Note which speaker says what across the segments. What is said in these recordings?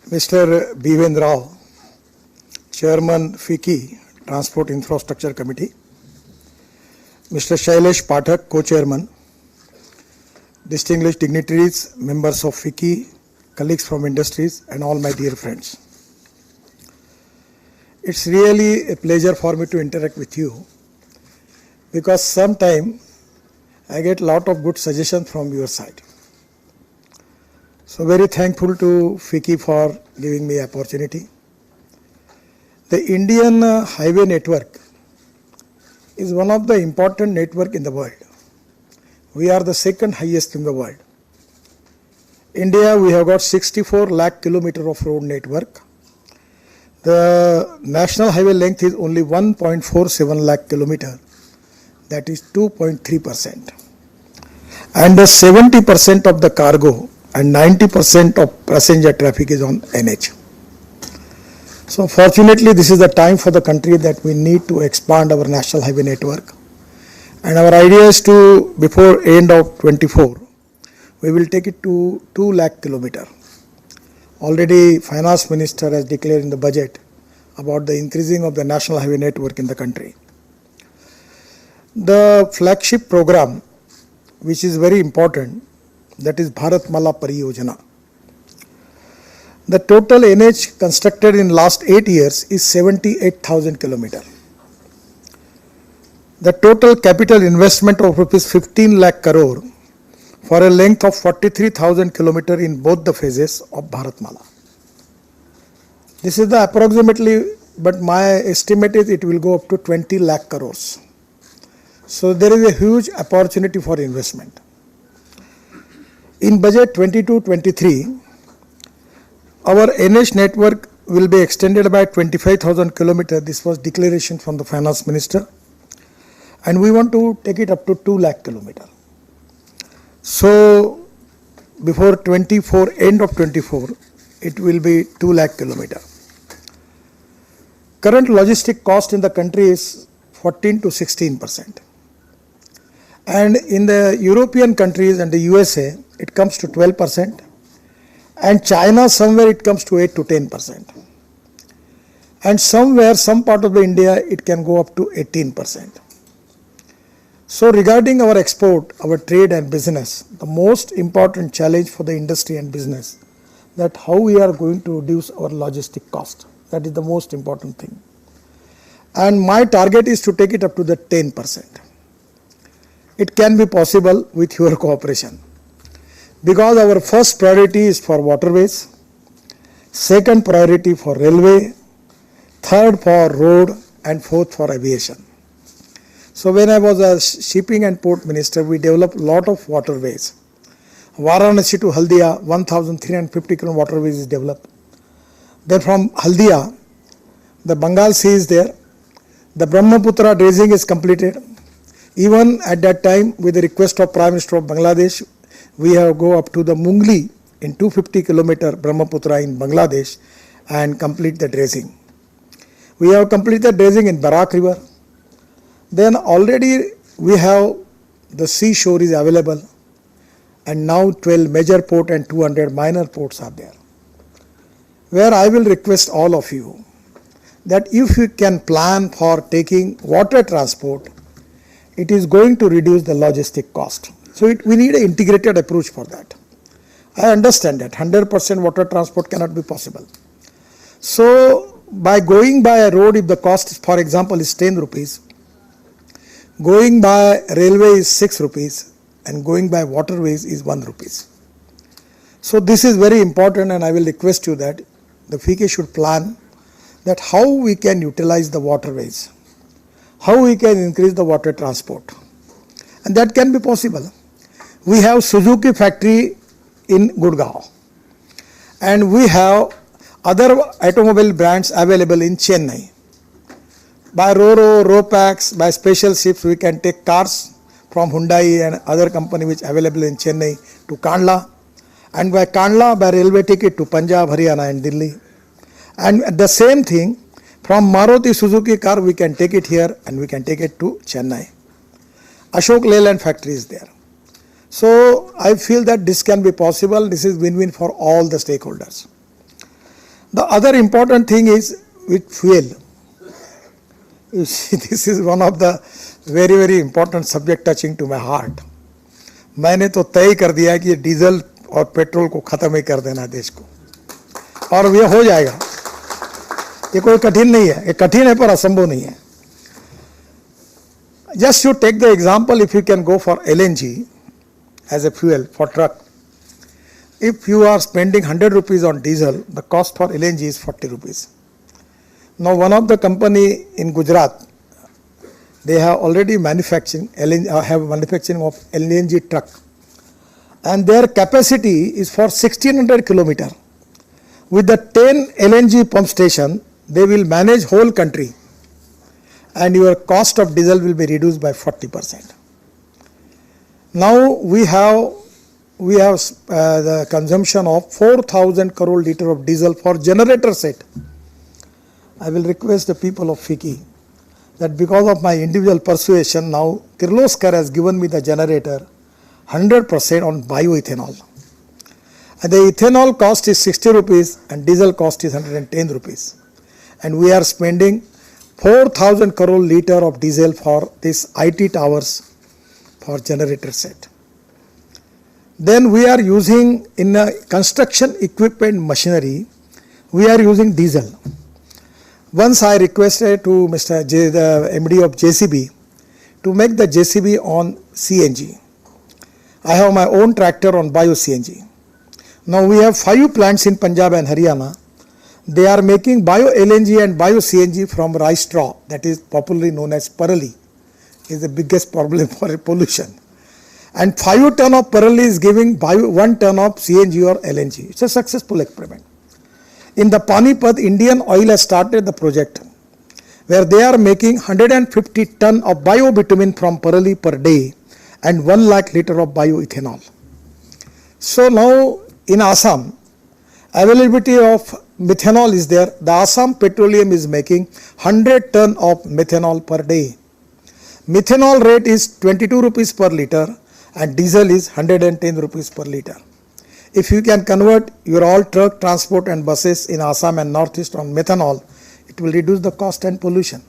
Speaker 1: Mr. Bivendra Rao, Chairman FICCI, Transport Infrastructure Committee, Mr. Shailesh Pathak, Co-Chairman, distinguished dignitaries, members of FICCI, colleagues from industries, and all my dear friends. It's really a pleasure for me to interact with you because sometimes I get a lot of good suggestions from your side. So very thankful to FICCI for giving me opportunity. The Indian highway network is one of the important network in the world. We are the second highest in the world. India, we have got 64 lakh kilometer of road network. The national highway length is only 1.47 lakh kilometer, that is 2.3%. And 70% of the cargo and 90% of passenger traffic is on NH. So fortunately, this is the time for the country that we need to expand our national highway network. And our idea is to, before end of 24, we will take it to 2 lakh kilometer. Already Finance Minister has declared in the budget about the increasing of the national highway network in the country. The flagship program, which is very important, that is Bharatmala Pariyojana. The total NH constructed in last 8 years is 78,000 kilometer. The total capital investment of rupees 15 lakh crore for a length of 43,000 kilometer in both the phases of Bharatmala. This is the approximately, but my estimate is it will go up to 20 lakh crores. So there is a huge opportunity for investment. In budget 22-23, our NH network will be extended by 25,000 kilometers. This was declaration from the Finance Minister. And we want to take it up to 2 lakh kilometers. So before 24, end of 24, it will be 2 lakh kilometers. Current logistic cost in the country is 14 to 16%. And in the European countries and the USA, it comes to 12%. And China, somewhere it comes to 8 to 10%. And somewhere, some part of the India, it can go up to 18%. So regarding our export, our trade and business, the most important challenge for the industry and business, that how we are going to reduce our logistic cost. That is the most important thing. And my target is to take it up to the 10%. It can be possible with your cooperation. Because our first priority is for waterways, second priority for railway, third for road, and fourth for aviation. So when I was a shipping and port minister, we developed a lot of waterways. Varanasi to Haldia, 1,350 km waterways is developed. Then from Haldia, the Bengal Sea is there. The Brahmaputra dredging is completed. Even at that time, with the request of Prime Minister of Bangladesh, we have go up to the Mungli in 250 km Brahmaputra in Bangladesh and complete the dredging. We have completed the dredging in Barak River. Then already we have the seashore is available, and now 12 major ports and 200 minor ports are there. Where I will request all of you that if you can plan for taking water transport, it is going to reduce the logistic cost. So we need an integrated approach for that. I understand that 100% water transport cannot be possible. So by going by a road, if the cost, for example, is 10 rupees, going by railway is 6 rupees, and going by waterways is 1 rupees. So this is very important, and I will request you that the FICCI should plan that how we can utilize the waterways, how we can increase the water transport, and that can be possible. We have Suzuki factory in Gurgaon, and we have other automobile brands available in Chennai. By Roro, Ropax, by special ships, we can take cars from Hyundai and other company which available in Chennai to Kandla, and by Kandla, by railway ticket to Punjab, Haryana and Delhi. And the same thing, from Maruti Suzuki car, we can take it here and we can take it to Chennai. Ashok Leyland factory is there. So I feel that this can be possible. This is win-win for all the stakeholders. The other important thing is with fuel. You see, this is one of the very important subject touching to my heart. मैंने तो तय कर दिया कि diesel और petrol को खत्म ही कर देना देश को, और ये हो जाएगा. ये कोई कठिन नहीं है, ये कठिन है पर असंभव नहीं है. Just to take the example, if you can go for LNG as a fuel for truck, if you are spending 100 rupees on diesel, the cost for LNG is 40 rupees. Now one of the company in Gujarat, they have already manufacturing manufacturing of LNG truck, and their capacity is for 1600 kilometer. With the 10 LNG pump station, they will manage whole country, and your cost of diesel will be reduced by 40%. Now we have the consumption of 4,000 crore liter of diesel for generator set. I will request the people of FICCI that because of my individual persuasion, now Kirloskar has given me the generator 100% on bioethanol. And the ethanol cost is 60 rupees and diesel cost is 110 rupees. And we are spending 4,000 crore liter of diesel for this IT towers for generator set. Then we are using in construction equipment machinery, we are using diesel. Once I requested to Mr. the MD of JCB to make the JCB on CNG. I have my own tractor on bio CNG. Now we have 5 plants in Punjab and Haryana. They are making bio LNG and bio CNG from rice straw, that is popularly known as parali, is the biggest problem for pollution. And 5 ton of parali is giving 1 ton of CNG or LNG. It's a successful experiment. In the Panipat, Indian Oil has started the project where they are making 150 ton of biobitumen from parali per day and 1 lakh liter of bioethanol. So now in Assam, availability of methanol is there. The Assam Petroleum is making 100 ton of methanol per day. Methanol rate is 22 rupees per liter and diesel is 110 rupees per liter. If you can convert your all truck transport and buses in Assam and Northeast on methanol, it will reduce the cost and pollution.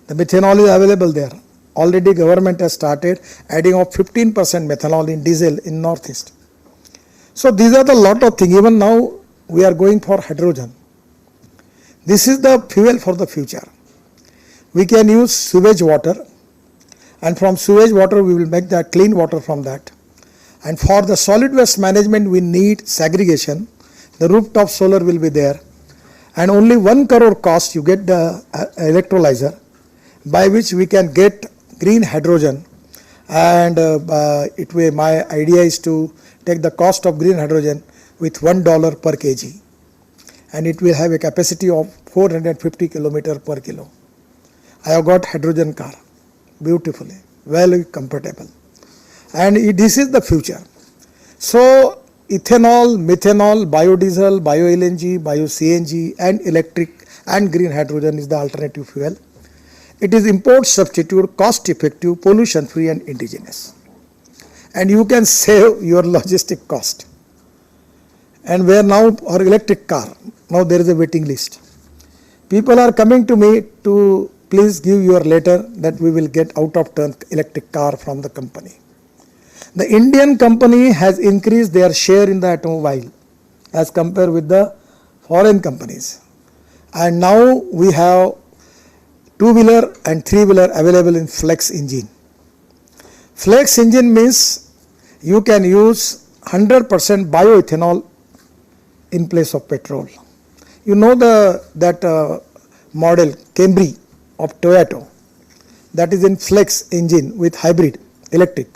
Speaker 1: The methanol is available there. Already government has started adding of 15% methanol in diesel in Northeast. So these are the lot of things. Even now we are going for hydrogen. This is the fuel for the future. We can use sewage water, and from sewage water we will make the clean water from that. And for the solid waste management we need segregation. The rooftop solar will be there, and only 1 crore cost you get the electrolyzer by which we can get green hydrogen. And my idea is to take the cost of green hydrogen with $1 per kg, and it will have a capacity of 450 km per kilo. I have got hydrogen car beautifully, well comfortable, and this is the future. So ethanol, methanol, biodiesel, bio LNG, bio CNG and electric and green hydrogen is the alternative fuel. It is import substitute, cost effective, pollution free and indigenous, and you can save your logistic cost. And where now our electric car, now there is a waiting list. People are coming to me to please give your letter that we will get out of turn electric car from the company. The Indian company has increased their share in the automobile as compared with the foreign companies, and now we have 2-wheeler and 3-wheeler available in flex engine. Flex engine means you can use 100% bioethanol in place of petrol. You know that model Camry of Toyota, that is in flex engine with hybrid electric.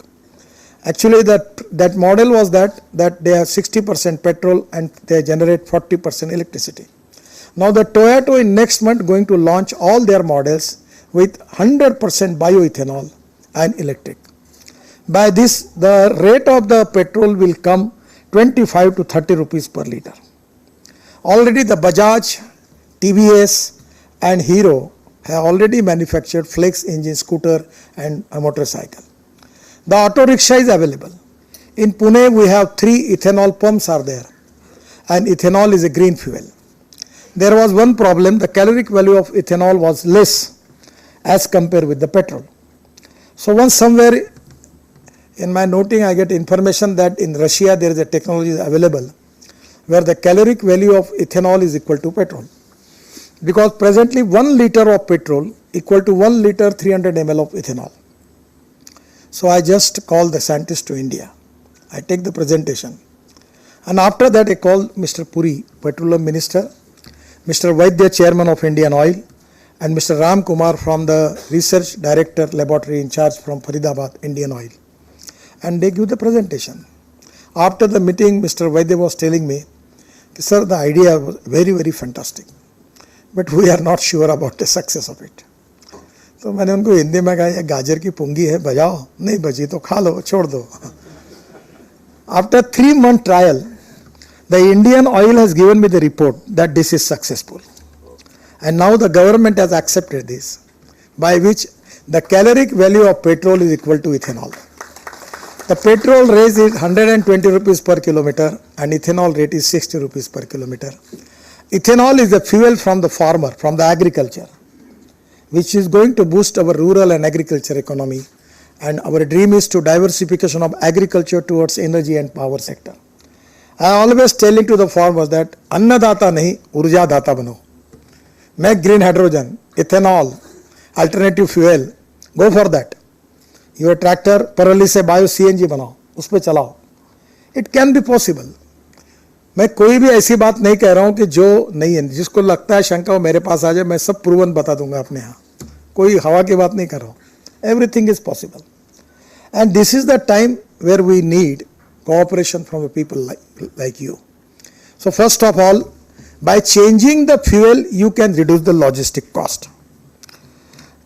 Speaker 1: Actually that model was that they have 60% petrol and they generate 40% electricity. Now the Toyota in next month going to launch all their models with 100% bioethanol and electric. By this the rate of the petrol will come 25 to 30 rupees per liter. Already the Bajaj, TVS and Hero have already manufactured flex engine scooter and a motorcycle. The auto rickshaw is available. In Pune we have 3 ethanol pumps are there, and ethanol is a green fuel. there was one problem. The caloric value of ethanol was less as compared with the petrol. So once somewhere in my noting I get information that in Russia there is a technology available where the caloric value of ethanol is equal to petrol. Because presently 1 liter of petrol equal to 1 liter 300 ml of ethanol. So I just call the scientist to India. I take the presentation. And after that I call Mr. Puri, Petroleum Minister, Mr. Vaidya, Chairman of Indian Oil, and Mr. Ram Kumar from the Research Director Laboratory in charge from Faridabad, Indian Oil. And they give the presentation. After the meeting, Mr. Vaidya was telling me, sir, the idea was very, very fantastic. But we are not sure about the success of it. तो मैंने उनको हिंदी में कहा, ये गाजर की पुंगी है, बजाओ, नहीं बजी तो खा लो, छोड़ दो. After 3-month trial, the Indian Oil has given me the report that this is successful. And now the government has accepted this, by which the caloric value of petrol is equal to ethanol. The petrol rate is 120 rupees per kilometer and ethanol rate is 60 rupees per kilometer. Ethanol is the fuel from the farmer, from the agriculture, which is going to boost our rural and agriculture economy. And our dream is to diversification of agriculture towards energy and power sector. I always telling to the farmers that अन्नदाता नहीं ऊर्जा दाता बनो. Make green hydrogen, ethanol, alternative fuel. Go for that. Your tractor परली से bio CNG बनाओ, उस पे चलाओ. It can be possible. मैं कोई भी ऐसी बात नहीं कह रहा हूं कि जो नहीं है. जिसको लगता है शंका वो मेरे पास आ जाए, मैं सब प्रूवन बता दूंगा अपने यहाँ. कोई हवा की बात नहीं कर रहा हूं. Everything is possible. And this is the time where we need cooperation from the people like you. So first of all, by changing the fuel, you can reduce the logistic cost.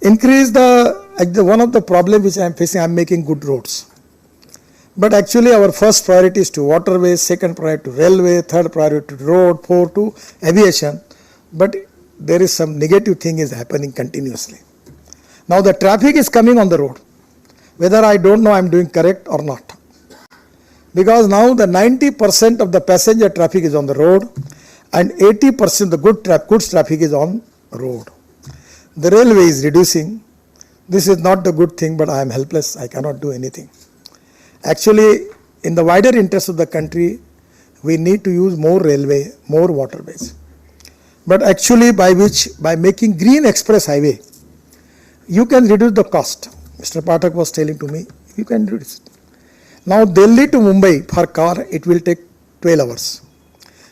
Speaker 1: Increase one of the problems which I am facing, I am making good roads. But actually our first priority is to waterways, second priority to railway, third priority to road, fourth to aviation. But there is some negative thing is happening continuously. Now the traffic is coming on the road. Whether I don't know I am doing correct or not. Because now the 90% of the passenger traffic is on the road and 80% the goods traffic is on road. The railway is reducing. This is not the good thing, but I am helpless. I cannot do anything. Actually, in the wider interest of the country, we need to use more railway, more waterways. But actually by making green express highway, you can reduce the cost. Mr. Pathak was telling to me, you can reduce it. Now Delhi to Mumbai for car, it will take 12 hours.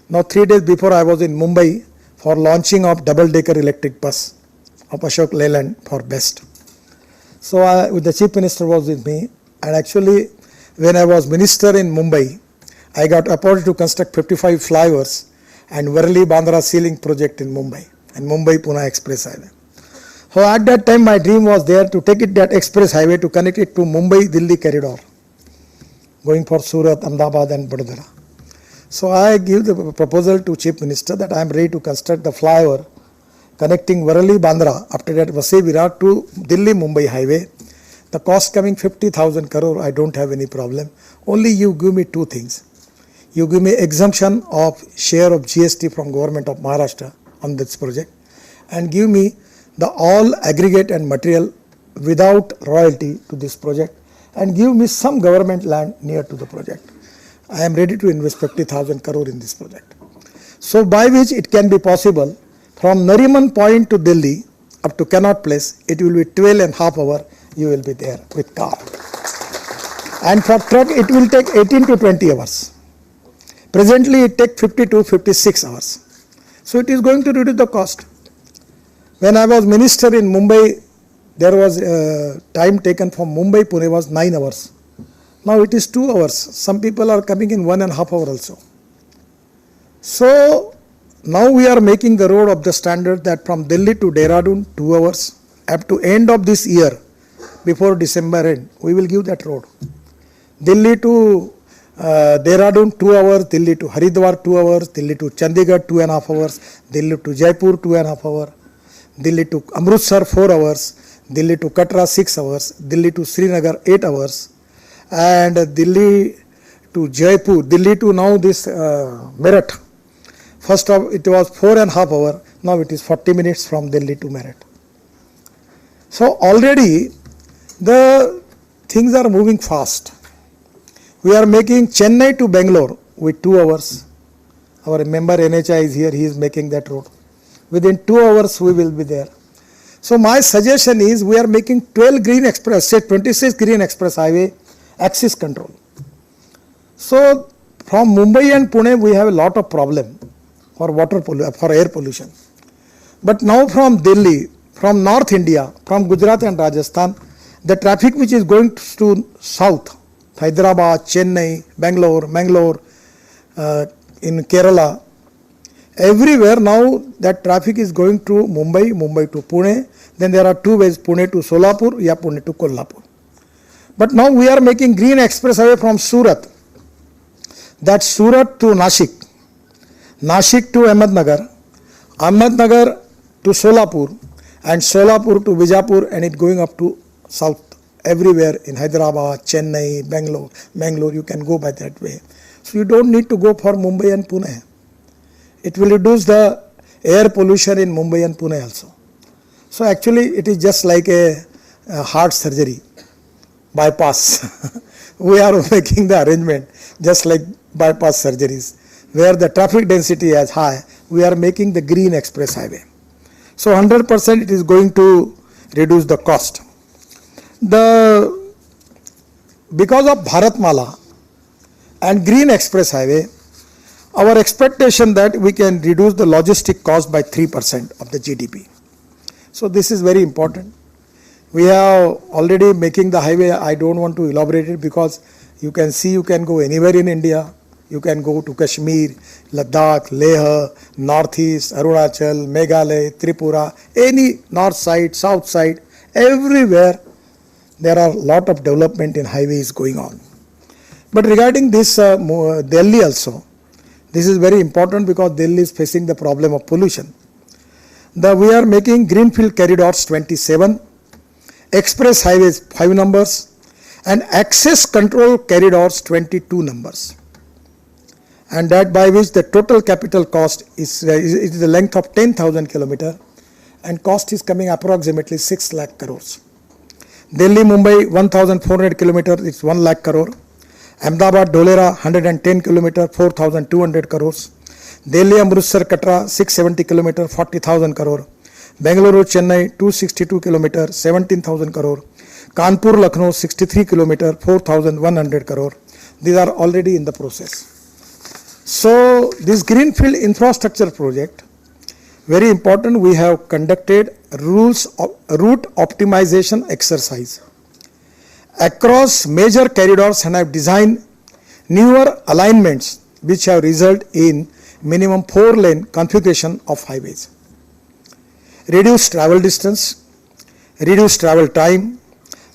Speaker 1: Now 3 days before I was in Mumbai for launching of double-decker electric bus of Ashok Leyland for BEST. So the Chief Minister was with me, and actually when I was Minister in Mumbai, I got opportunity to construct 55 flyovers and Worli-Bandra ceiling project in Mumbai and Mumbai-Pune Express Highway. So at that time my dream was there to take that express highway to connect it to Mumbai-Delhi corridor, going for Surat, Ahmedabad and Vadodara. So I give the proposal to Chief Minister that I am ready to construct the flyover connecting Worli-Bandra, after that Vasai-Virar to Delhi-Mumbai highway. The cost coming 50,000 crore, I don't have any problem. Only you give me two things. You give me exemption of share of GST from government of Maharashtra on this project, and give me the all aggregate and material without royalty to this project, and give me some government land near to the project. I am ready to invest 50,000 crore in this project. So by which it can be possible from Nariman Point to Delhi up to Connaught Place, it will be 12.5 hours you will be there with car. And for truck it will take 18 to 20 hours. Presently it takes 50 to 56 hours. So it is going to reduce the cost. When I was minister in Mumbai, there was time taken from Mumbai Pune was 9 hours. Now it is 2 hours. Some people are coming in 1.5 hours also. So now we are making the road of the standard that from Delhi to Dehradun 2 hours. Up to end of this year, before December end, we will give that road. Delhi to Dehradun 2 hours, Delhi to Haridwar 2 hours, Delhi to Chandigarh 2.5 hours, Delhi to Jaipur 2.5 hours, Delhi to Amritsar 4 hours, Delhi to Katra 6 hours, Delhi to Srinagar 8 hours, and Delhi to Jaipur, Delhi to now this Meerut First of it was 4.5 hours, now it is 40 minutes from Delhi to Meerut. So already the things are moving fast. We are making Chennai to Bangalore with 2 hours. Our member NHI is here, he is making that road. Within 2 hours we will be there. So my suggestion is we are making 12 green express, say 26 green express highway, axis control. So from Mumbai and Pune we have a lot of problem for for air pollution. But now from Delhi, from North India, from Gujarat and Rajasthan, the traffic which is going to south, Hyderabad, Chennai, Bangalore, in Kerala, everywhere now that traffic is going to Mumbai, Mumbai to Pune. Then there are two ways, Pune to Solapur, or Pune to Kolhapur. But now we are making green expressway from Surat. That's Surat to Nashik, Nashik to Ahmednagar, Ahmednagar to Solapur, and Solapur to Bijapur, and it going up to south everywhere in Hyderabad, Chennai, Bangalore, you can go by that way. So you don't need to go for Mumbai and Pune. It will reduce the air pollution in Mumbai and Pune also. So actually it is just like a heart surgery, bypass. We are making the arrangement just like bypass surgeries. Where the traffic density is high, we are making the green express highway. So 100% it is going to reduce the cost. Because of Bharatmala and green express highway, our expectation that we can reduce the logistic cost by 3% of the GDP. So this is very important. We are already making the highway. I don't want to elaborate it because you can see you can go anywhere in India. You can go to Kashmir, Ladakh, Leh, Northeast, Arunachal, Meghalaya, Tripura, any north side, south side, everywhere there are a lot of development in highways going on. But regarding this Delhi also, this is very important because Delhi is facing the problem of pollution. We are making greenfield corridors 27, express highways 5 numbers, and access control corridors 22 numbers. And that by which the total capital cost is the length of 10,000 kilometers, and cost is coming approximately 6 lakh crores. Delhi Mumbai 1,400 kilometers, it's 1 lakh crore. Ahmedabad Dholera 110 kilometers, 4,200 crores. Delhi Amritsar Katra 670 kilometers, 40,000 crore. Bengaluru Chennai 262 kilometers, 17,000 crore. Kanpur Lucknow 63 kilometers, 4,100 crore. These are already in the process. So this greenfield infrastructure project, very important. We have conducted route optimization exercise across major corridors and have designed newer alignments which have resulted in minimum 4-lane configuration of highways. Reduced travel distance, reduced travel time,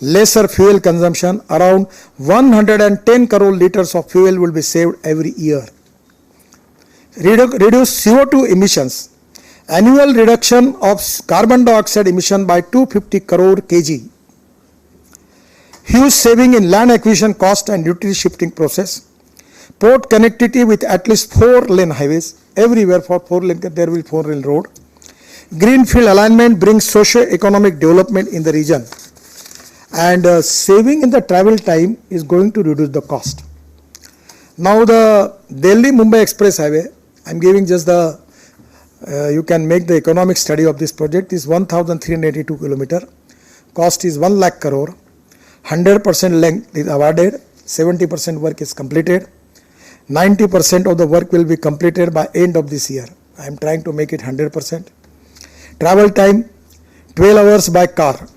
Speaker 1: lesser fuel consumption, around 110 crore liters of fuel will be saved every year. Reduce CO2 emissions, annual reduction of carbon dioxide emission by 250 crore kg. Huge saving in land acquisition cost and utility shifting process. Port connectivity with at least 4-lane highways. Everywhere for 4-lane, there will be 4-lane road. Greenfield alignment brings socio-economic development in the region. And saving in the travel time is going to reduce the cost. Now the Delhi-Mumbai Express Highway, I am giving just the, you can make the economic study of this project, is 1,382 kilometers. Cost is 1 lakh crore. 100% length is awarded, 70% work is completed. 90% of the work will be completed by end of this year. I am trying to make it 100%. Travel time 12 hours by car.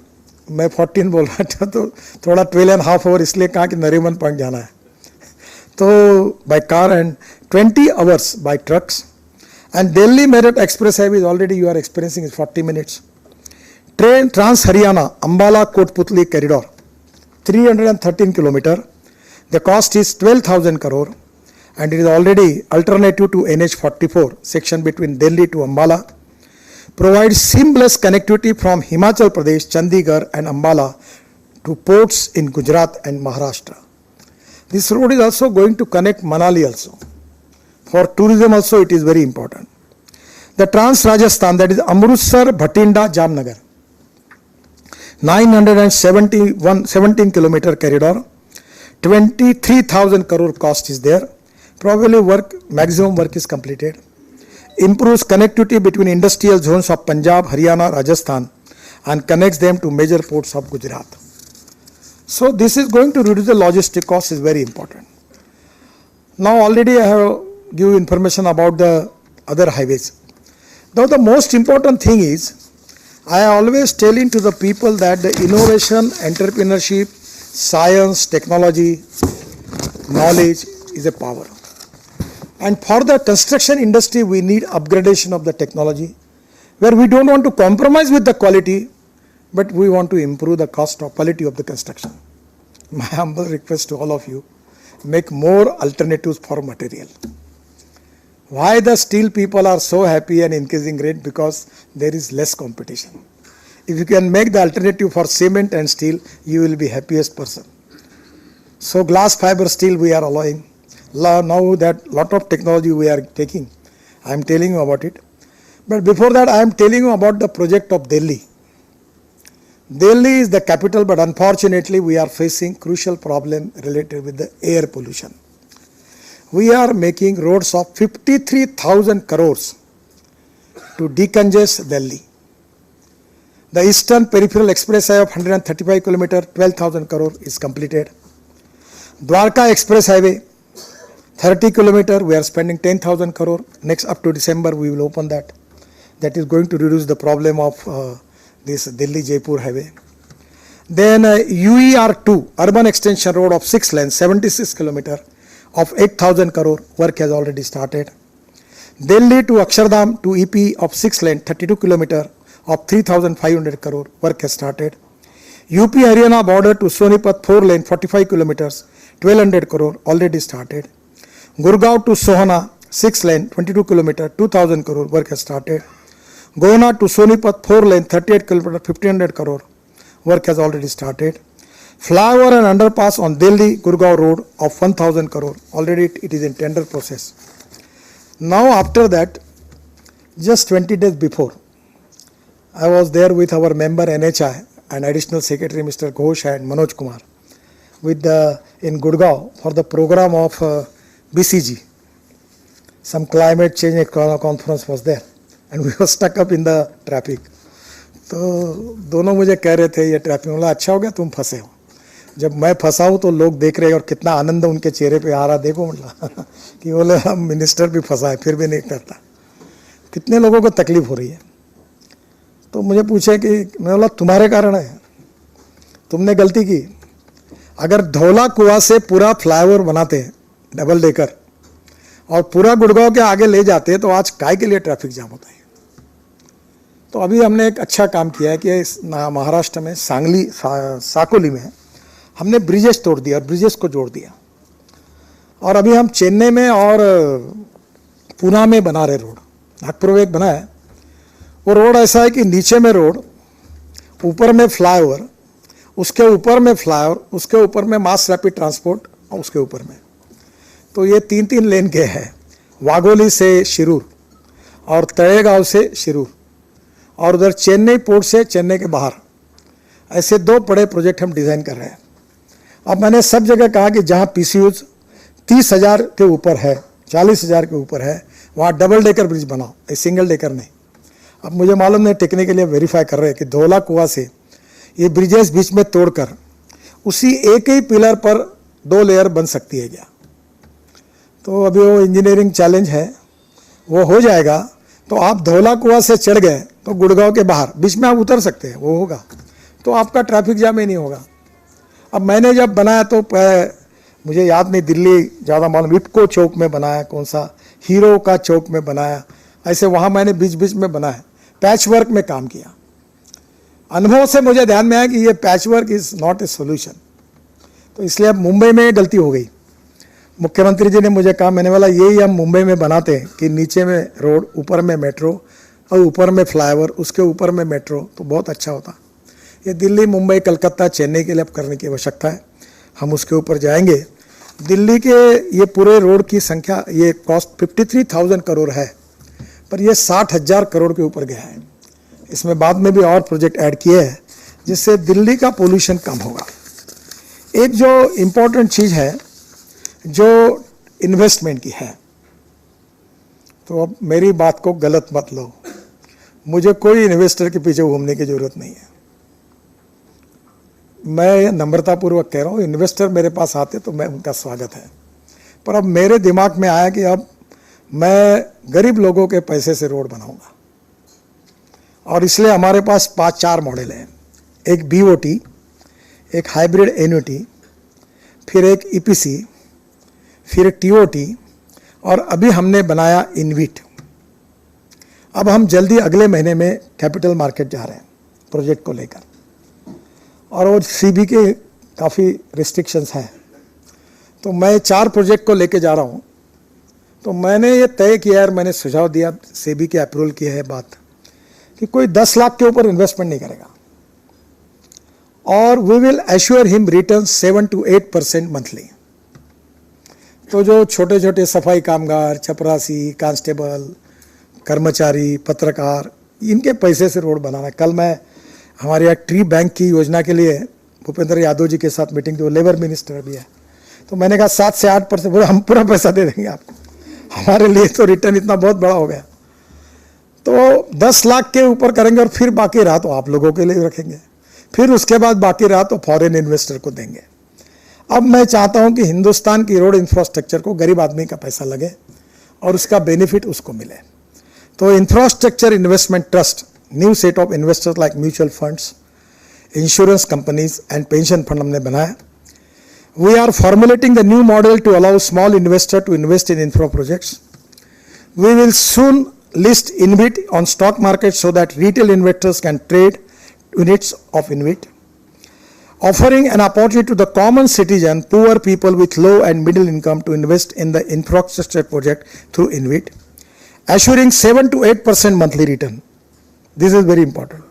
Speaker 1: मैं 14 बोल रहा था तो थोड़ा 12.5 hours इसलिए कहा कि Nariman point जाना है. तो by car and 20 hours by trucks. And Delhi Meerut Express Highway is already you are experiencing is 40 minutes. Train Trans Haryana Ambala Kotputli corridor 313 kilometers. The cost is 12,000 crore and it is already alternative to NH44 section between Delhi to Ambala. Provides seamless connectivity from Himachal Pradesh, Chandigarh and Ambala to ports in Gujarat and Maharashtra. This road is also going to connect Manali also. For tourism also it is very important. The Trans Rajasthan, that is Amritsar, Bhatinda, Jamnagar, 17 kilometer corridor, 23,000 crore cost is there. Probably maximum work is completed. Improves connectivity between industrial zones of Punjab, Haryana, Rajasthan and connects them to major ports of Gujarat. So this is going to reduce the logistic cost, is very important. Now already I have given information about the other highways. Now the most important thing is, I always telling to the people that the innovation, entrepreneurship, science, technology, knowledge is a power. And for the construction industry, we need upgradation of the technology, where we don't want to compromise with the quality, but we want to improve the cost or quality of the construction. My humble request to all of you, make more alternatives for material. Why the steel people are so happy and increasing rate? Because there is less competition. If you can make the alternative for cement and steel, you will be happiest person. So glass fiber steel we are allowing. Now that lot of technology we are taking, I am telling you about it. But before that, I am telling you about the project of Delhi. Delhi is the capital, but unfortunately we are facing crucial problem related with the air pollution. We are making roads of 53,000 crores to decongest Delhi. The Eastern Peripheral Expressway of 135 km, 12,000 crore is completed. Dwarka Express Highway, 30 km, we are spending 10,000 crore. Next up to December we will open that. That is going to reduce the problem of this Delhi-Jaipur highway. Then UER2, Urban Extension Road of 6 lanes, 76 km of 8,000 crore, work has already started. Delhi to Akshardham to EP of 6 lane, 32 km of 3,500 crore, work has started. UP Haryana border to Sonipat 4 lane, 45 kilometers, 1,200 crore, already started. Gurgaon to Sohana 6 lane, 22 km, 2,000 crore, work has started. Gona to Sonipat 4 lane, 38 km, 1,500 crore, work has already started. Flyover and underpass on Delhi-Gurgaon road of 1,000 crore, already it is in tender process. Now after that, just 20 days before, I was there with our member NHI and additional secretary Mr. Ghosh and Manoj Kumar with in Gurgaon for the program of BCG. Some climate change conference was there and we were stuck up in the traffic. तो दोनों मुझे कह रहे थे ये traffic, बोला अच्छा हो गया तुम फंसे हो. जब मैं फंसा हूँ तो लोग देख रहे हैं और कितना आनंद उनके चेहरे पे आ रहा, देखो मतलब कि बोले हम मिनिस्टर भी फंसा है फिर भी नहीं करता. कितने लोगों को तकलीफ हो रही है. तो मुझे पूछे कि मैं बोला तुम्हारे कारण है, तुमने गलती की. अगर धौला कुआं से पूरा फ्लाईओवर बनाते डबल डेकर और पूरा गुड़गांव के आगे ले जाते तो आज काय के लिए ट्रैफिक जाम होता है. तो अभी हमने एक अच्छा काम किया है कि महाराष्ट्र में सांगली साकोली में हमने ब्रिजेस तोड़ दिया और ब्रिजेस को जोड़ दिया. और अभी हम चेन्नई में और पूना में बना रहे रोड. नागपुर में एक बना है, वो रोड ऐसा है कि नीचे में रोड, ऊपर में फ्लाईओवर, उसके ऊपर में फ्लाईओवर, उसके ऊपर में मास रैपिड ट्रांसपोर्ट और उसके ऊपर में. तो ये 3-3 लेन के हैं. वाघोली से शिरूर और तळेगांव से शिरूर और उधर चेन्नई पोर्ट से चेन्नई के बाहर, ऐसे 2 बड़े प्रोजेक्ट हम डिज़ाइन कर रहे हैं. अब मैंने सब जगह कहा कि जहाँ PCUs 30,000 के ऊपर है, 40,000 के ऊपर है, वहाँ डबल डेकर ब्रिज बनाओ, सिंगल डेकर नहीं. अब मुझे मालूम नहीं, टेक्निकली वेरीफाई कर रहे हैं कि धौला कुआं से ये ब्रिजेस बीच में तोड़कर उसी एक ही पिलर पर 2 लेयर बन सकती है क्या. तो अभी वो इंजीनियरिंग चैलेंज है, वो हो जाएगा. तो आप धौला कुआं से चढ़ गए तो गुड़गांव के बाहर बीच में आप उतर सकते हैं, वो होगा तो आपका ट्रैफिक जाम ही नहीं होगा. अब मैंने जब बनाया तो मुझे याद नहीं, दिल्ली ज़्यादा मालूम, इफ्को चौक में बनाया, कौन सा हीरो का चौक में बनाया, ऐसे वहाँ मैंने बीच बीच में बनाया, पैच वर्क में काम किया. अनुभव से मुझे ध्यान में आया कि ये patch work is not a solution. तो इसलिए अब मुंबई में गलती हो गई. मुख्यमंत्री जी ने मुझे कहा, मैंने बोला यही हम मुंबई में बनाते हैं कि नीचे में रोड, ऊपर में मेट्रो और ऊपर में फ्लाईओवर, उसके ऊपर में मेट्रो, तो बहुत अच्छा होता. ये दिल्ली, मुंबई, कलकत्ता, चेन्नई के लिए अब करने की आवश्यकता है. हम उसके ऊपर जाएंगे दिल्ली के ये पूरे रोड की संख्या, ये कॉस्ट 53,000 करोड़ है, पर ये 60,000 करोड़ के ऊपर गया है। इसमें बाद में भी और प्रोजेक्ट ऐड किए हैं जिससे दिल्ली का पोल्यूशन कम होगा। एक जो इम्पोर्टेंट चीज़ है जो इन्वेस्टमेंट की है, तो अब मेरी बात को गलत मत लो, मुझे कोई इन्वेस्टर के पीछे घूमने की ज़रूरत नहीं है। मैं नम्रतापूर्वक कह रहा हूँ, इन्वेस्टर मेरे पास आते तो मैं उनका स्वागत है, पर अब मेरे दिमाग में आया कि अब मैं गरीब लोगों के पैसे से रोड बनाऊंगा, और इसलिए हमारे पास 5-4 मॉडल हैं। एक BOT, एक हाइब्रिड एन्युटी, फिर एक EPC, फिर एक TOT, और अभी हमने बनाया इनविट। अब हम जल्दी अगले महीने में कैपिटल मार्केट जा रहे हैं प्रोजेक्ट को लेकर, और वो CB के काफ़ी रिस्ट्रिक्शंस हैं, तो मैं 4 प्रोजेक्ट को लेके जा रहा हूँ। तो मैंने ये तय किया है, मैंने सुझाव दिया, SEBI के अप्रूवल की है बात, कि कोई 10 लाख के ऊपर इन्वेस्टमेंट नहीं करेगा, और we will assure him return 7 to 8% monthly. तो जो छोटे छोटे सफाई कामगार, चपरासी, कांस्टेबल, कर्मचारी, पत्रकार, इनके पैसे से रोड बनाना है। कल मैं हमारे यहाँ ट्री बैंक की योजना के लिए भूपेंद्र यादव जी के साथ मीटिंग, जो लेबर मिनिस्टर भी है, तो मैंने कहा 7 से 8% हम पूरा पैसा दे देंगे आपको, हमारे लिए तो रिटर्न इतना बहुत बड़ा हो गया। तो 10 लाख के ऊपर करेंगे, और फिर बाकी रहा तो आप लोगों के लिए रखेंगे, फिर उसके बाद बाकी रहा तो फॉरेन इन्वेस्टर को देंगे। अब मैं चाहता हूं कि हिंदुस्तान की रोड इंफ्रास्ट्रक्चर को गरीब आदमी का पैसा लगे और उसका बेनिफिट उसको मिले। तो infrastructure investment trust, new set of investors like mutual funds, insurance companies and pension fund हमने बनाया। We are formulating the new model to allow small investor to invest in infra projects. We will soon list InvIT on stock market so that retail investors can trade units of InvIT, offering an opportunity to the common citizen, poor people with low and middle income to invest in the infrastructure project through InvIT, assuring 7 to 8% monthly return. This is very important,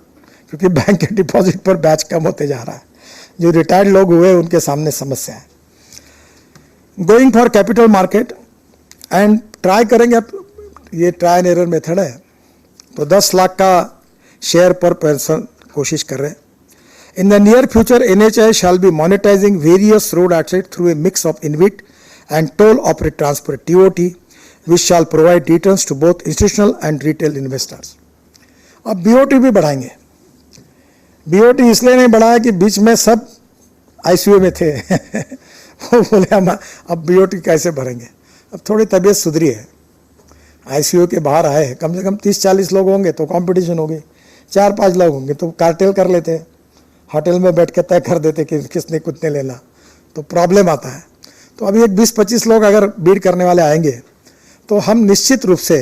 Speaker 1: क्योंकि bank के deposit पर ब्याज कम होते जा रहा है, जो retired लोग हुए उनके सामने समस्या है। Going for capital market and try करेंगे, अब ये ट्राई एंड एरर मेथड है, तो 10 लाख का शेयर पर पर्सन कोशिश कर रहे हैं। In the near future NHAI shall be monetising various road asset through a mix of InvIT and toll operate transport TOT, which shall provide returns to both institutional and retail investors. अब BOT भी बढ़ाएंगे। BOT इसलिए नहीं बढ़ाया कि बीच में सब ICU में थे वो बोले हम अब BOT कैसे भरेंगे। अब थोड़ी तबीयत सुधरी है, ICU के बाहर आए, कम से कम 30-40 लोग होंगे तो कंपटीशन होगी, 4-5 लोग होंगे तो कार्टेल कर लेते, होटल में बैठ के तय कर देते कि किसने कितने लेना, तो प्रॉब्लम आता है। तो अभी एक 20-25 लोग अगर बीड करने वाले आएंगे तो हम निश्चित रूप से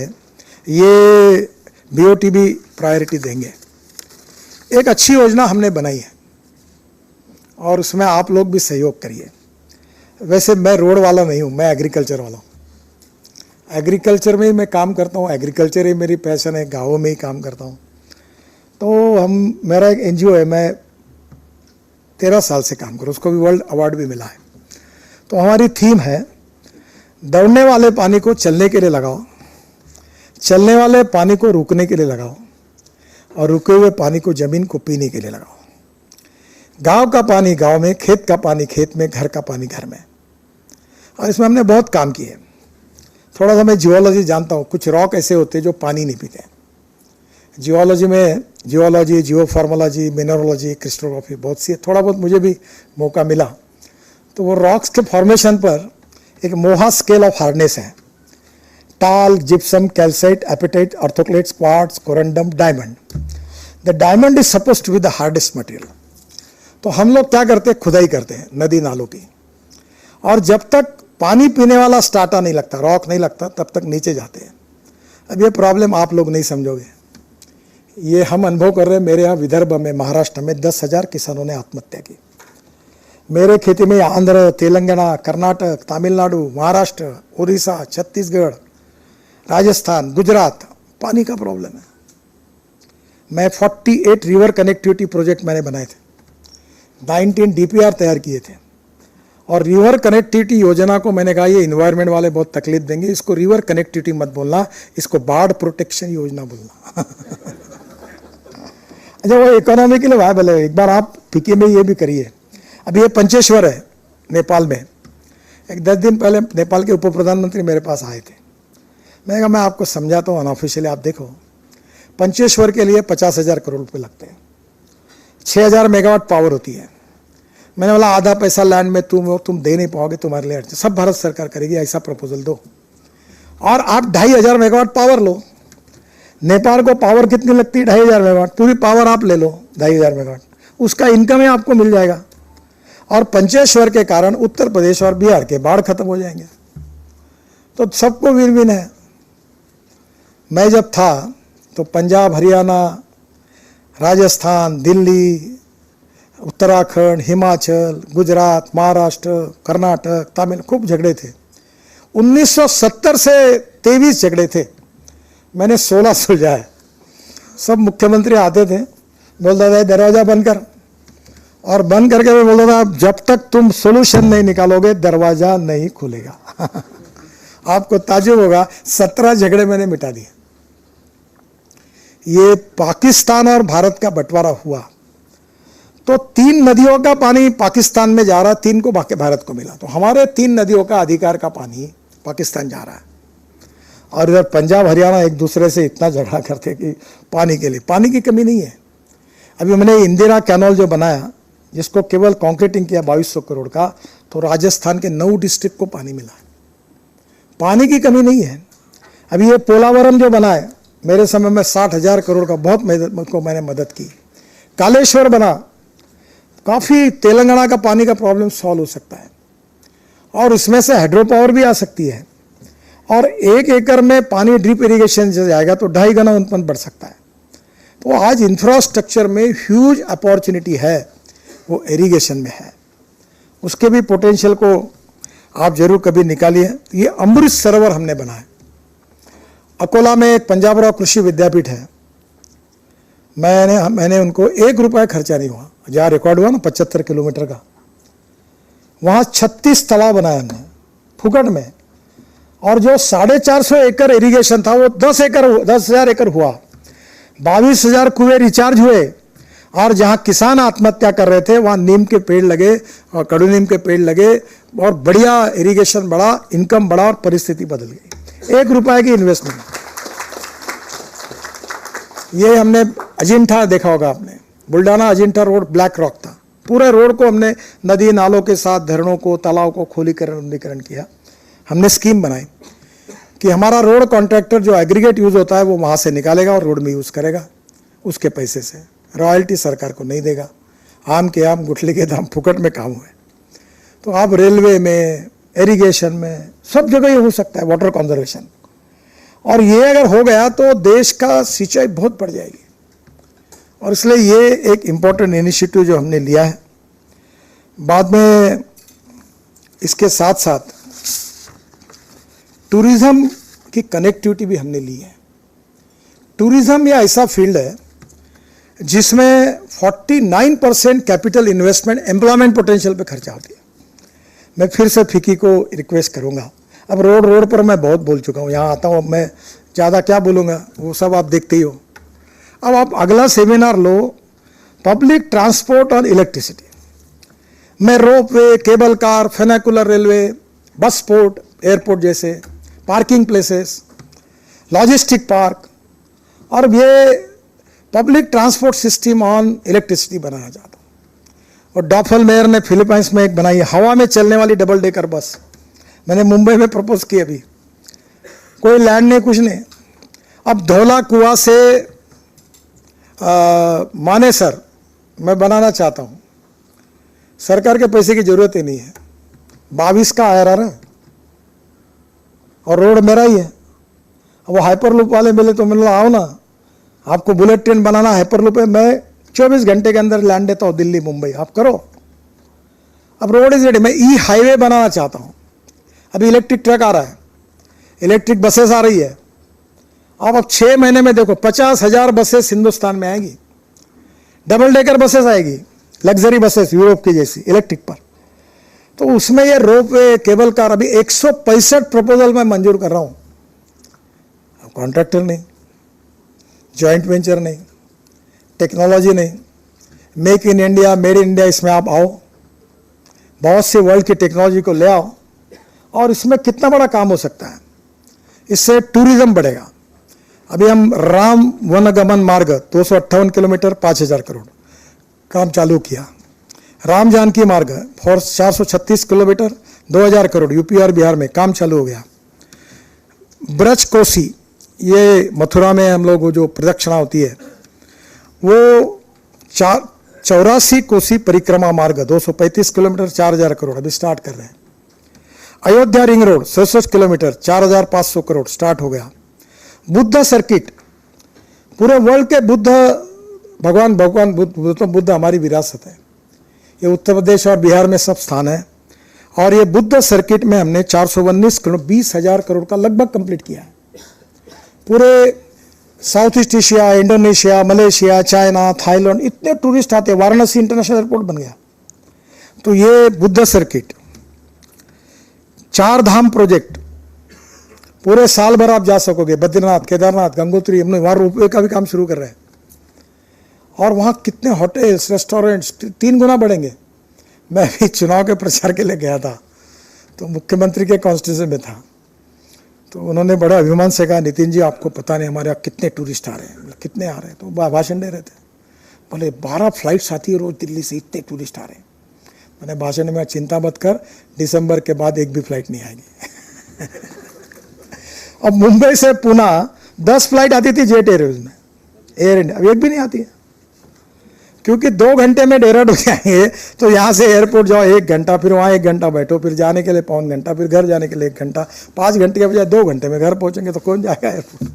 Speaker 1: ये BOT भी प्रायोरिटी देंगे। एक अच्छी योजना हमने बनाई है और उसमें आप लोग भी सहयोग करिए। वैसे मैं रोड वाला नहीं हूँ, मैं एग्रीकल्चर वाला हूँ, एग्रीकल्चर में ही मैं काम करता हूँ, एग्रीकल्चर ही मेरी पैशन है, गाँवों में ही काम करता हूँ। तो मेरा एक NGO है, मैं 13 साल से काम करूँ, उसको भी वर्ल्ड अवार्ड भी मिला है। तो हमारी थीम है, दौड़ने वाले पानी को चलने के लिए लगाओ, चलने वाले पानी को रुकने के लिए लगाओ, और रुके हुए पानी को ज़मीन को पीने के लिए लगाओ। गांव का पानी गांव में, खेत का पानी खेत में, घर का पानी घर में। और इसमें हमने बहुत काम किए। थोड़ा सा मैं जियोलॉजी जानता हूँ, कुछ रॉक ऐसे होते हैं जो पानी नहीं पीते। जियोलॉजी में जियोलॉजी, जियोफार्मोलॉजी, मिनरोलॉजी, क्रिस्टोग्राफी बहुत सी, थोड़ा बहुत मुझे भी मौका मिला। तो वो रॉक्स के फॉर्मेशन पर एक मोहा स्केल ऑफ हार्डनेस है, talc, gypsum, calcite, apatite, orthoclase, quartz, corundum, diamond. The diamond is suppose to be the hardest material. तो हम लोग क्या करते हैं, खुदाई करते हैं नदी नालों की, और जब तक पानी पीने वाला स्टार्टा नहीं लगता, रॉक नहीं लगता, तब तक नीचे जाते हैं। अब ये प्रॉब्लम आप लोग नहीं समझोगे, ये हम अनुभव कर रहे हैं। मेरे यहाँ विदर्भ में, महाराष्ट्र में 10,000 किसानों ने आत्महत्या की। मेरे खेती में आंध्र, तेलंगाना, कर्नाटक, तमिलनाडु, महाराष्ट्र, उड़ीसा, छत्तीसगढ़, राजस्थान, गुजरात पानी का प्रॉब्लम है। मैं 48 रिवर कनेक्टिविटी प्रोजेक्ट मैंने बनाए थे, 19 DPR तैयार किए थे, और रिवर कनेक्टिविटी योजना को मैंने कहा ये इन्वायरमेंट वाले बहुत तकलीफ देंगे, इसको रिवर कनेक्टिविटी मत बोलना, इसको बाढ़ प्रोटेक्शन योजना बोलना। अच्छा, वो इकोनॉमी के लिए वायबल है। एक बार आप पीके में ये भी करिए। अभी ये पंचेश्वर है नेपाल में। एक 10 दिन पहले नेपाल के उप प्रधानमंत्री मेरे पास आए थे। मैंने कहा मैं आपको समझाता हूँ अनऑफिशियली, आप देखो पंचेश्वर के लिए 50,000 करोड़ रुपये लगते हैं, 6,000 मेगावाट पावर होती है। मैंने बोला आधा पैसा लैंड में तुम दे नहीं पाओगे, तुम्हारे लिए सब भारत सरकार करेगी, ऐसा प्रपोजल दो और आप 2,500 मेगावाट पावर लो। नेपाल को पावर कितनी लगती है? 2,500 मेगावाट, पूरी पावर आप ले लो 2,500 मेगावाट, उसका इनकम ही आपको मिल जाएगा। और पंचेश्वर के कारण उत्तर प्रदेश और बिहार के बाढ़ खत्म हो जाएंगे, तो सबको विन विन है। मैं जब था तो पंजाब, हरियाणा, राजस्थान, दिल्ली, उत्तराखंड, हिमाचल, गुजरात, महाराष्ट्र, कर्नाटक, तमिल खूब झगड़े थे। 1970 से 23 झगड़े थे, मैंने 16 सुलझाए। सब मुख्यमंत्री आते थे, बोलता था दरवाजा बंद कर, और बंद करके मैं बोलता था जब तक तुम सोल्यूशन नहीं निकालोगे दरवाजा नहीं खुलेगा। आपको ताज्जुब होगा, 17 झगड़े मैंने मिटा दिए। ये पाकिस्तान और भारत का बंटवारा हुआ तो 3 नदियों का पानी पाकिस्तान में जा रहा, 3 को बाकी भारत को मिला, तो हमारे 3 नदियों का अधिकार का पानी पाकिस्तान जा रहा है। और इधर पंजाब, हरियाणा एक दूसरे से इतना झगड़ा करते कि पानी के लिए, पानी की कमी नहीं है। अभी हमने इंदिरा कैनाल जो बनाया, जिसको केवल कॉन्क्रीटिंग किया 2200 करोड़ का, तो राजस्थान के 9 डिस्ट्रिक्ट को पानी मिला है। पानी की कमी नहीं है। अभी ये पोलावरम जो बना है, मेरे समय में 60,000 करोड़ का बहुत मैंने मदद की। कालेश्वर बना, काफ़ी तेलंगाना का पानी का प्रॉब्लम सॉल्व हो सकता है, और इसमें से हाइड्रो पावर भी आ सकती है, और 1 एकड़ में पानी ड्रिप इरिगेशन से जाएगा तो 2.5 गुना उत्पन्न बढ़ सकता है। तो आज इंफ्रास्ट्रक्चर में ह्यूज अपॉर्चुनिटी है, वो इरिगेशन में है। उसके भी पोटेंशियल को आप जरूर कभी निकालिए। ये अमृत सरोवर हमने बनाया। अकोला में एक पंजाबराव कृषि विद्यापीठ है, मैंने उनको 1 रुपया खर्चा नहीं हुआ, जहाँ रिकॉर्ड हुआ ना 75 किलोमीटर का, वहाँ 36 तालाब बनाए हमने फुकट में, और जो 450 एकड़ इरिगेशन था वो 10,000 एकड़ हुआ। 22,000 कुएं रिचार्ज हुए, और जहाँ किसान आत्महत्या कर रहे थे वहाँ नीम के पेड़ लगे और कड़ू नीम के पेड़ लगे, और बढ़िया इरिगेशन बढ़ा, इनकम बढ़ा, और परिस्थिति बदल गई। 1 रुपए की इन्वेस्टमेंट। ये हमने अजिंठा देखा होगा आपने, Buldhana Ajanta road black rock था, पूरे रोड को हमने नदी नालों के साथ झरनों को, तालाब को खोलीकरण किया। हमने स्कीम बनाई कि हमारा रोड कॉन्ट्रैक्टर जो एग्रीगेट यूज होता है वो वहाँ से निकालेगा और रोड में यूज करेगा, उसके पैसे से, रॉयल्टी सरकार को नहीं देगा। आम के आम गुठली के दाम, फुकट में काम हुए। तो आप रेलवे में, इरिगेशन में, सब जगह ये हो सकता है, वाटर कंजर्वेशन। और ये अगर हो गया तो देश का सिंचाई बहुत बढ़ जाएगी, और इसलिए ये एक इम्पोर्टेंट इनिशिएटिव जो हमने लिया है। बाद में इसके साथ साथ टूरिज्म की कनेक्टिविटी भी हमने ली है। टूरिज्म या ऐसा फील्ड है जिसमें 49% कैपिटल इन्वेस्टमेंट एम्प्लॉयमेंट पोटेंशियल पे खर्चा होती है। मैं फिर से फिकी को रिक्वेस्ट करूंगा, अब रोड पर मैं बहुत बोल चुका हूँ, यहाँ आता हूँ, अब मैं ज़्यादा क्या बोलूँगा, वो सब आप देखते ही हो। अब आप अगला सेमिनार लो, पब्लिक ट्रांसपोर्ट और इलेक्ट्रिसिटी में, ropeway, cable car, funicular railway, bus port, airport जैसे पार्किंग प्लेसेस, लॉजिस्टिक पार्क, और ये public transport system on electricity बनाना चाहता हूँ। और डॉफल मेयर ने फिलीपाइंस में एक बनाई है, हवा में चलने वाली डबल डेकर बस, मैंने मुंबई में प्रपोज की, अभी कोई लैंड नहीं, कुछ नहीं। अब धौला कुआं से मानेसर मैं बनाना चाहता हूँ, सरकार के पैसे की जरूरत ही नहीं है, 22 का IRR है, और रोड मेरा ही है। अब वो हाइपरलूप वाले मिले तो मैंने आओ ना, आपको बुलेट ट्रेन बनाना हाइपरलूप है, मैं 24 घंटे के अंदर लैंड देता हूँ दिल्ली मुंबई, आप करो। अब रोड इज रेडी। मैं ई हाईवे बनाना चाहता हूँ, अभी इलेक्ट्रिक ट्रक आ रहा है, इलेक्ट्रिक बसेस आ रही है। अब 6 महीने में देखो 50,000 बसेस हिंदुस्तान में आएगी, डबल डेकर बसेस आएगी, लग्जरी बसेस यूरोप की जैसी इलेक्ट्रिक पर। तो उसमें ये रोप वे, केबल कार, अभी 165 प्रपोजल मैं मंजूर कर रहा हूं। कॉन्ट्रैक्टर नहीं, जॉइंट वेंचर नहीं, टेक्नोलॉजी नहीं, make in India, made in India, इसमें आप आओ, बहुत सी वर्ल्ड की टेक्नोलॉजी को ले आओ। और इसमें कितना बड़ा काम हो सकता है, इससे टूरिज्म बढ़ेगा। अभी हम राम वनगमन मार्ग 258 किलोमीटर 5000 करोड़ काम चालू किया। राम जानकी मार्ग 436 किलोमीटर 2000 करोड़ यूपी और बिहार में काम चालू हो गया। ब्रज कोसी, ये मथुरा में हम लोग जो प्रदक्षिणा होती है, वो 84 कोसी परिक्रमा मार्ग 235 किलोमीटर 4000 करोड़ अभी स्टार्ट कर रहे हैं। Ayodhya ring road 67 kilometre 4500 crore start हो गया। बुद्ध सर्किट, पूरे वर्ल्ड के भगवान बुद्ध हमारी विरासत है। ये उत्तर प्रदेश और बिहार में सब स्थान है। और ये बुद्ध सर्किट में हमने 419 करोड़ 20,000 करोड़ का लगभग कंप्लीट किया है। पूरे south east Asia, Indonesia, Malaysia, China, Thailand, इतने टूरिस्ट आते हैं। वाराणसी इंटरनेशनल एयरपोर्ट बन गया। तो ये बुद्ध सर्किट, 4 धाम प्रोजेक्ट, पूरे साल भर आप जा सकोगे। बद्रीनाथ, केदारनाथ, गंगोत्री, हमने वहाँ रोपवे का भी काम शुरू कर रहे हैं। और वहाँ कितने होटल्स, रेस्टोरेंट्स 3 गुना बढ़ेंगे। मैं भी चुनाव के प्रचार के लिए गया था, तो मुख्यमंत्री के कॉन्स्टिट्यूंसी में था, तो उन्होंने बड़ा अभिमान से कहा, नितिन जी आपको पता नहीं हमारे यहाँ कितने टूरिस्ट आ रहे हैं। कितने आ रहे हैं? तो भाषण दे रहे थे, बोले 12 फ्लाइट्स आती है रोज दिल्ली से, इतने टूरिस्ट आ रहे हैं। मैंने भाषण में, चिंता मत कर, दिसंबर के बाद एक भी फ्लाइट नहीं आएगी। अब मुंबई से पुणे 10 फ्लाइट आती थी जेट एयरवेज में, एयर इंडिया, अब एक भी नहीं आती है। क्योंकि 2 घंटे में देहरादून जाएंगे, तो यहाँ से एयरपोर्ट जाओ 1 घंटा, फिर वहाँ 1 घंटा बैठो, फिर जाने के लिए पौन घंटा, फिर घर जाने के लिए 1 घंटा, 5 घंटे के बजाय 2 घंटे में घर पहुंचेंगे, तो कौन जाएगा एयरपोर्ट।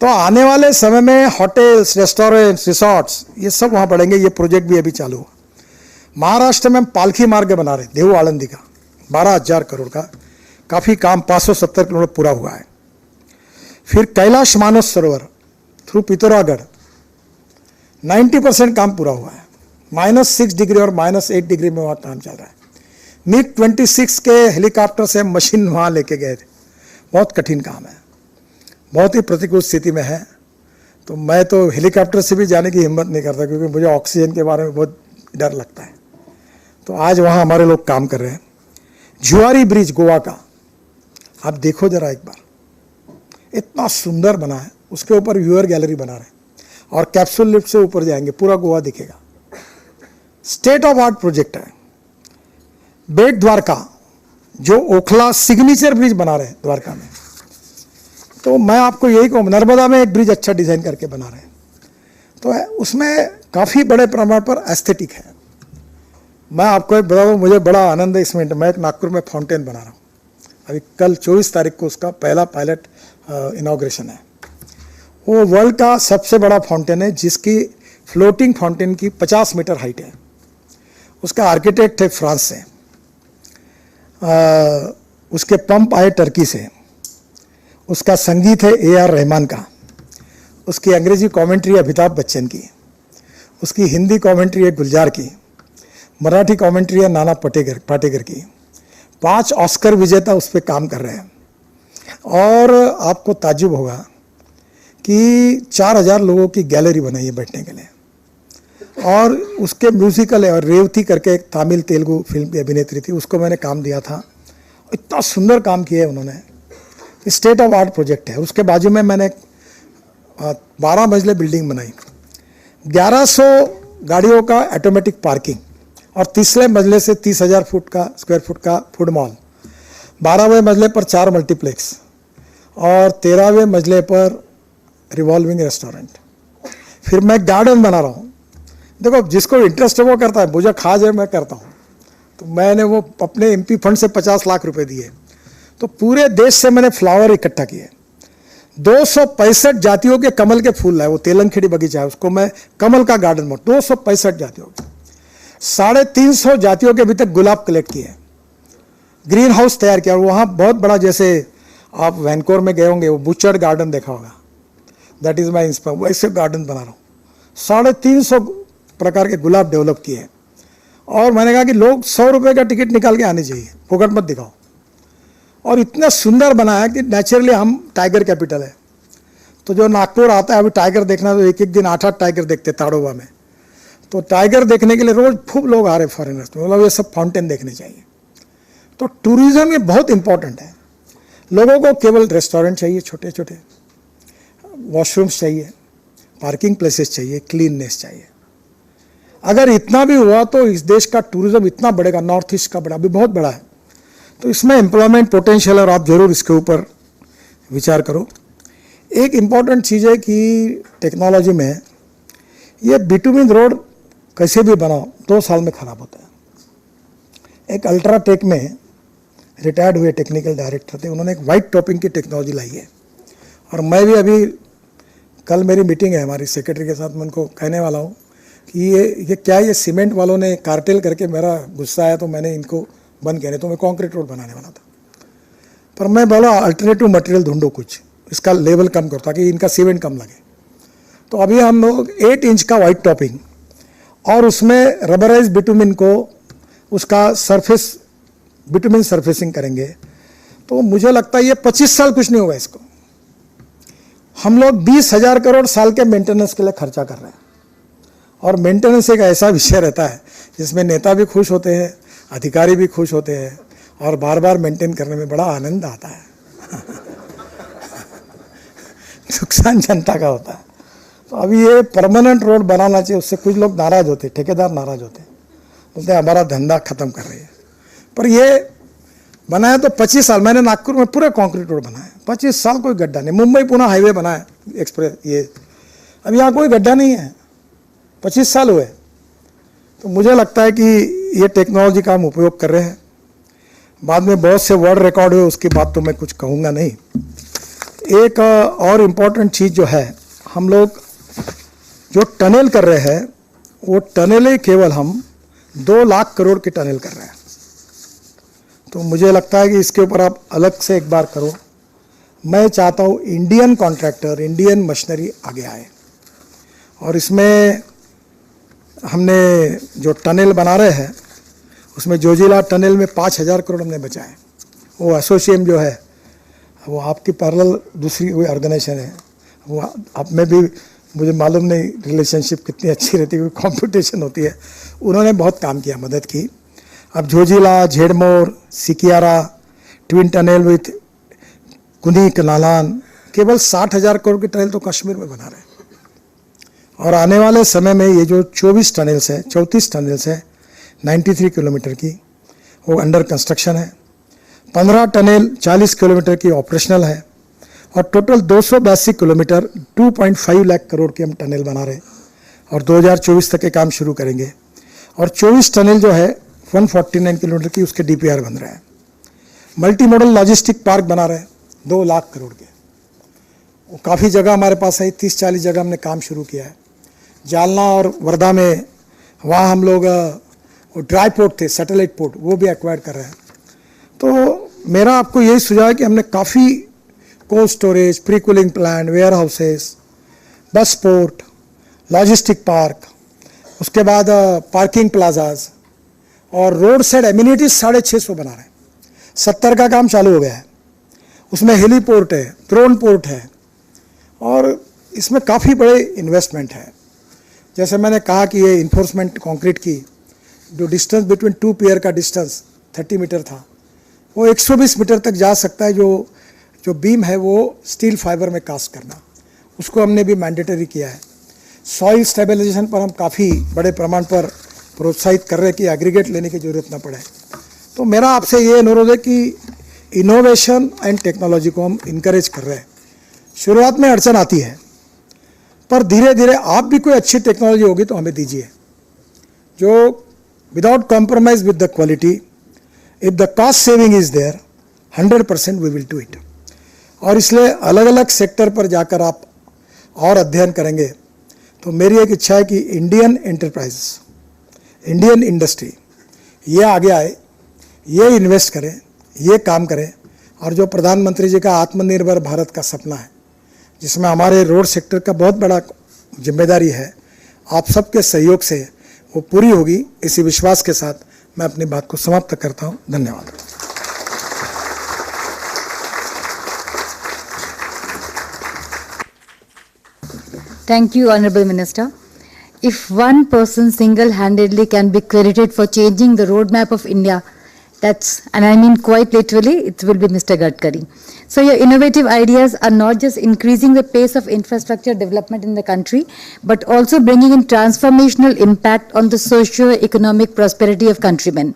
Speaker 1: तो आने वाले समय में होटल्स, रेस्टोरेंट्स, रिसोर्ट्स, ये सब वहाँ बढ़ेंगे। ये प्रोजेक्ट भी अभी चालू हुआ। महाराष्ट्र में हम पालखी मार्ग बना रहे, देहू आळंदी का 12,000 करोड़ का, काफ़ी काम 570 किलोमीटर पूरा हुआ है। फिर कैलाश मानस सरोवर थ्रू पिथौरागढ़ 90% काम पूरा हुआ है। -6 डिग्री और -8 डिग्री में वहाँ काम चल रहा है। मिग 26 के हेलीकॉप्टर से मशीन वहाँ लेके गए थे। बहुत कठिन काम है, बहुत ही प्रतिकूल स्थिति में है। तो मैं तो हेलीकॉप्टर से भी जाने की हिम्मत नहीं करता, क्योंकि मुझे ऑक्सीजन के बारे में बहुत डर लगता है। तो आज वहाँ हमारे लोग काम कर रहे हैं। जुआरी ब्रिज गोवा का, आप देखो जरा एक बार, इतना सुंदर बना है। उसके ऊपर व्यूअर गैलरी बना रहे हैं और कैप्सूल लिफ्ट से ऊपर जाएंगे, पूरा गोवा दिखेगा। स्टेट ऑफ आर्ट प्रोजेक्ट है। बेट द्वारका, जो ओखला सिग्नेचर ब्रिज बना रहे हैं द्वारका में। तो मैं आपको यही कहूँ, नर्मदा में एक ब्रिज अच्छा डिजाइन करके बना रहे हैं, तो उसमें काफ़ी बड़े प्रमाण पर एस्थेटिक है। मैं आपको एक बता दूँ, मुझे बड़ा आनंद है इसमें। मैं नागपुर में फाउंटेन बना रहा हूँ, अभी कल 24 तारीख को उसका पहला पायलट इनॉग्रेशन है। वो वर्ल्ड का सबसे बड़ा फाउंटेन है, जिसकी फ्लोटिंग फाउंटेन की 50 मीटर हाइट है। उसका आर्किटेक्ट है फ्रांस से, उसके पंप आए टर्की से, उसका संगीत है AR रहमान का, उसकी अंग्रेजी कमेंट्री है अमिताभ बच्चन की, उसकी हिंदी कमेंट्री है गुलजार की, मराठी कमेंट्री है नाना पाटेकर की। 5 ऑस्कर विजेता उस पर काम कर रहे हैं। और आपको ताज्जुब होगा कि 4000 लोगों की गैलरी बनाई है बैठने के लिए। और उसके म्यूजिकल है, और रेवती करके एक तमिल तेलुगु फिल्म की अभिनेत्री थी, उसको मैंने काम दिया था। इतना सुंदर काम किया है उन्होंने। स्टेट ऑफ आर्ट प्रोजेक्ट है। उसके बाजू में मैंने 12 मंजिले बिल्डिंग बनाई, 1100 गाड़ियों का ऑटोमेटिक पार्किंग, और 30वें मंजिले से 30,000 स्क्वायर फुट का फूड मॉल, 12वें मंजिले पर 4 मल्टीप्लेक्स, और 13वें मंजिले पर रिवॉल्विंग रेस्टोरेंट। फिर मैं गार्डन बना रहा हूँ। देखो, जिसको इंटरेस्ट है वो करता है, मुझे खास है मैं करता हूँ। तो मैंने वो अपने MP फंड से 50 लाख रुपए दिए। तो पूरे देश से मैंने फ्लावर इकट्ठा किए। 265 जातियों के कमल के फूल लाए, वो तेलंगखेड़ी बगीचा है, उसको मैं कमल का गार्डन बोल। 265 जातियों के, 350 जातियों के अभी तक गुलाब कलेक्ट किए, ग्रीन हाउस तैयार किया। और वहाँ बहुत बड़ा, जैसे आप वैनकोर में गए होंगे, वो बुचर्ड गार्डन देखा होगा, दैट इज माई इंस्पायर, वैसे गार्डन बना रहा हूँ। 350 प्रकार के गुलाब डेवलप किए। और मैंने कहा कि लोग 100 रुपये का टिकट निकाल के आने चाहिए, फोकट मत दिखाओ। और इतना सुंदर बनाया कि नेचुरली हम टाइगर कैपिटल है, तो जो नागपुर आता है अभी टाइगर देखना, तो एक एक दिन 8-8 टाइगर देखते ताड़ोबा में। तो टाइगर देखने के लिए रोज खूब लोग आ रहे फॉरेनर्स, मतलब ये सब फाउंटेन देखने चाहिए। तो टूरिज्म ये बहुत इंपॉर्टेंट है। लोगों को केवल रेस्टोरेंट चाहिए, छोटे छोटे वॉशरूम्स चाहिए, पार्किंग प्लेसेस चाहिए, क्लीननेस चाहिए। अगर इतना भी हुआ तो इस देश का टूरिज्म इतना बढ़ेगा, नॉर्थ ईस्ट का बड़ा अभी बहुत बड़ा है। तो इसमें एम्प्लॉयमेंट पोटेंशियल, और आप जरूर इसके ऊपर विचार करो। एक इम्पॉर्टेंट चीज़ है कि टेक्नोलॉजी में ये बिटुमिन रोड कैसे भी बनाओ 2 साल में ख़राब होता है। एक अल्ट्राटेक में रिटायर्ड हुए टेक्निकल डायरेक्टर थे, उन्होंने एक वाइट टॉपिंग की टेक्नोलॉजी लाई है। और मैं भी अभी कल मेरी मीटिंग है हमारी सेक्रेटरी के साथ, मैं उनको कहने वाला हूँ कि ये क्या, ये सीमेंट वालों ने कार्टेल करके मेरा गुस्सा आया तो मैंने इनको बंद किया, तो मैं कंक्रीट रोड बनाने वाला था। पर मैं बोला अल्टरनेटिव मटेरियल ढूंढो कुछ, इसका लेवल कम करो ताकि इनका सीमेंट कम लगे। तो अभी हम लोग 8 इंच का वाइट टॉपिंग और उसमें रबराइज बिटुमिन को उसका सरफेस बिटुमिन सरफेसिंग करेंगे। तो मुझे लगता है ये 25 साल कुछ नहीं होगा इसको। हम लोग 20,000 करोड़ साल के मेंटेनेंस के लिए खर्चा कर रहे हैं। और मेंटेनेंस एक ऐसा विषय रहता है जिसमें नेता भी खुश होते हैं, अधिकारी भी खुश होते हैं, और बार बार मेंटेन करने में बड़ा आनंद आता है। नुकसान जनता का होता है। तो अभी ये परमानेंट रोड बनाना चाहिए, उससे कुछ लोग नाराज होते, ठेकेदार नाराज होते, बोलते हैं हमारा धंधा खत्म कर रही है। पर ये बनाया तो 25 साल, मैंने नागपुर में पूरे कंक्रीट रोड बनाया, 25 साल कोई गड्ढा नहीं। मुंबई पुणे हाईवे बनाया एक्सप्रेस, ये अब यहाँ कोई गड्ढा नहीं है, 25 साल हुए। तो मुझे लगता है कि ये टेक्नोलॉजी का हम उपयोग कर रहे हैं। बाद में बहुत से वर्ल्ड रिकॉर्ड हुए, उसकी बात तो मैं कुछ कहूँगा नहीं। एक और इम्पॉर्टेंट चीज़ जो है, हम लोग जो टनल कर रहे हैं वो टनल केवल हम 2 लाख करोड़ के टनल कर रहे हैं। तो मुझे लगता है कि इसके ऊपर आप अलग से एक बार करो। मैं चाहता हूँ इंडियन कॉन्ट्रैक्टर, इंडियन मशीनरी आगे आए। और इसमें हमने जो टनल बना रहे हैं उसमें जोजिला टनल में 5,000 करोड़ हमने बचाए। वो एसोसिएम जो है वो आपकी पैरेलल दूसरी कोई ऑर्गेनाइजेशन है, वो आप में भी मुझे मालूम नहीं रिलेशनशिप कितनी अच्छी रहती है, कंपटीशन होती है। उन्होंने बहुत काम किया, मदद की। अब जोजिला, झेड़मोर, सिकियारा, ट्विन टनल विथ कुनी नालान, केवल 60,000 करोड़ के टनल तो कश्मीर में बना रहे हैं। और आने वाले समय में ये जो 24 टनल्स है, 34 टनल्स है 93 किलोमीटर की, वो अंडर कंस्ट्रक्शन है। 15 टनल 40 किलोमीटर की ऑपरेशनल है। और टोटल 282 किलोमीटर 2.5 लाख करोड़ की हम टनल बना रहे हैं। और 2024 तक के काम शुरू करेंगे। और 24 टनल जो है 149 किलोमीटर की, उसके DPR बन रहे हैं। मल्टी मॉडल लॉजिस्टिक पार्क बना रहे हैं 2 लाख करोड़ के, वो काफ़ी जगह हमारे पास है, 30-40 जगह हमने काम शुरू किया है। जालना और वर्धा में, वहाँ हम लोग ड्राई पोर्ट थे, सैटेलाइट पोर्ट, वो भी एक्वायर कर रहे हैं। तो मेरा आपको यही सुझाव है कि हमने काफ़ी cold storage, pre cooling plant, warehouses, bus port, logistic park, उसके बाद पार्किंग प्लाजाज और रोड साइड एम्यूनिटीज 650 बना रहे हैं। 70 का काम चालू हो गया है। उसमें हेलीपोर्ट है, ड्रोन पोर्ट है, और इसमें काफ़ी बड़े इन्वेस्टमेंट है। जैसे मैंने कहा कि ये इन्फोर्समेंट कंक्रीट की जो डिस्टेंस बिटवीन 2 पियर का डिस्टेंस 30 मीटर था, वो 120 मीटर तक जा सकता है। जो बीम है वो स्टील फाइबर में कास्ट करना, उसको हमने भी मैंडेटरी किया है। सॉइल स्टेबलाइजेशन पर हम काफ़ी बड़े प्रमाण पर प्रोत्साहित कर रहे हैं कि एग्रीगेट लेने की ज़रूरत ना पड़े। तो मेरा आपसे ये अनुरोध है कि इनोवेशन एंड टेक्नोलॉजी को हम इनकरेज कर रहे हैं। शुरुआत में अड़चन आती है, पर धीरे धीरे आप भी कोई अच्छी टेक्नोलॉजी होगी तो हमें दीजिए, जो without compromise with the quality, if the cost saving is there 100% we will do it. और इसलिए अलग अलग सेक्टर पर जाकर आप और अध्ययन करेंगे तो मेरी एक इच्छा है कि इंडियन एंटरप्राइज, इंडियन इंडस्ट्री ये आगे आए, ये इन्वेस्ट करें, ये काम करें। और जो प्रधानमंत्री जी का आत्मनिर्भर भारत का सपना है, जिसमें हमारे रोड सेक्टर का बहुत बड़ा जिम्मेदारी है, आप सबके सहयोग से वो पूरी होगी, इसी विश्वास के साथ मैं अपनी बात को समाप्त करता हूं। धन्यवाद।
Speaker 2: Thank you, Honorable Minister. If one person single-handedly can be credited for changing the roadmap of India, that's, and I mean quite literally, it will be Mr. Gadkari. So your innovative ideas are not just increasing the pace of infrastructure development in the country, but also bringing in transformational impact on the socio-economic prosperity of countrymen.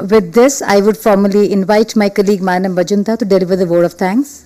Speaker 2: With this, I would formally invite my colleague Manam Bajunta to deliver the vote of thanks.